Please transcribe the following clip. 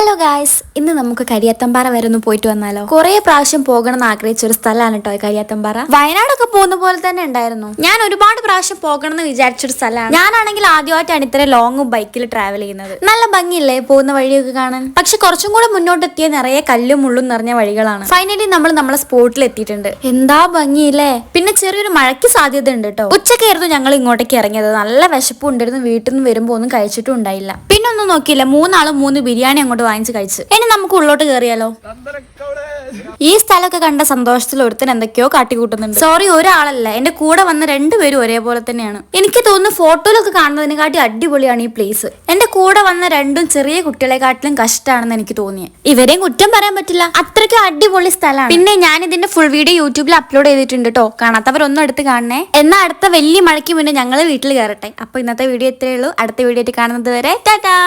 Hello guys, ഇന്ന് നമുക്ക് കരിയാത്തമ്പാറ വരെ ഒന്ന് പോയിട്ട് വന്നാലോ. കുറെ പ്രാവശ്യം പോകണം എന്ന് ആഗ്രഹിച്ച ഒരു സ്ഥലമാണ് കേട്ടോ കരിയാത്തമ്പാറ. വയനാടൊക്കെ പോകുന്ന പോലെ തന്നെ ഉണ്ടായിരുന്നു. ഞാൻ ഒരുപാട് പ്രാവശ്യം പോകണം എന്ന് വിചാരിച്ചൊരു സ്ഥലമാണ്. ഞാനാണെങ്കിൽ ആദ്യമായിട്ടാണ് ഇത്ര ലോങ് ബൈക്കിൽ ട്രാവൽ ചെയ്യുന്നത്. നല്ല ഭംഗിയില്ലേ പോകുന്ന വഴിയൊക്കെ കാണാൻ. പക്ഷെ കുറച്ചും കൂടെ മുന്നോട്ടെത്തിയ നിറയെ കല്ലും മുള്ളും നിറഞ്ഞ വഴികളാണ്. ഫൈനലി നമ്മൾ നമ്മളെ സ്പോട്ടിൽ എത്തിയിട്ടുണ്ട്. എന്താ ഭംഗിയില്ലേ. പിന്നെ ചെറിയൊരു മഴയ്ക്ക് സാധ്യത ഉണ്ട് കേട്ടോ. ഉച്ചക്കായിരുന്നു ഞങ്ങൾ ഇങ്ങോട്ടേക്ക് ഇറങ്ങിയത്. നല്ല വിശപ്പ് ഉണ്ടായിരുന്നു. വീട്ടിൽ നിന്ന് വരുമ്പോൾ ഒന്നും കഴിച്ചിട്ടും ഉണ്ടായില്ല. പിന്നെ ഒന്നും നോക്കിയില്ല, 3 ആളും 3 ബിരിയാണി അങ്ങോട്ട് വാങ്ങിച്ച് കഴിച്ചു. ഇനി നമുക്ക് ഉള്ളോട്ട് കയറിയാലോ. ഈ സ്ഥലമൊക്കെ കണ്ട സന്തോഷത്തിൽ ഒരുത്തൻ എന്തൊക്കെയോ കാട്ടിക്കൂട്ടുന്നുണ്ട്. സോറി, ഒരാളല്ല, എന്റെ കൂടെ വന്ന 2 പേരും ഒരേപോലെ തന്നെയാണ്. എനിക്ക് തോന്നുന്നു ഫോട്ടോയിലൊക്കെ കാണുന്നതിനെക്കാട്ടി അടിപൊളിയാണ് ഈ പ്ലേസ്. എന്റെ കൂടെ വന്ന 2 ചെറിയ കുട്ടികളെക്കാട്ടിലും കഷ്ടമാണെന്ന് എനിക്ക് തോന്നിയത്. ഇവരെയും കുറ്റം പറയാൻ പറ്റില്ല, അത്രയ്ക്കും അടിപൊളി സ്ഥലമാണ്. പിന്നെ ഞാൻ ഇതിന്റെ ഫുൾ വീഡിയോ യൂട്യൂബിൽ അപ്ലോഡ് ചെയ്തിട്ടുണ്ട് കേട്ടോ. കാണാത്തവരൊന്നും എടുത്ത് കാണണേ. എന്നാൽ അടുത്ത വലിയ മഴയ്ക്ക് മുന്നേ ഞങ്ങൾ വീട്ടിൽ കയറട്ടെ. അപ്പൊ ഇന്നത്തെ വീഡിയോ ഇത്രയേ ഉള്ളൂ. അടുത്ത വീഡിയോ ആയിട്ട് കാണുന്നത് വരെ ടാറ്റാ.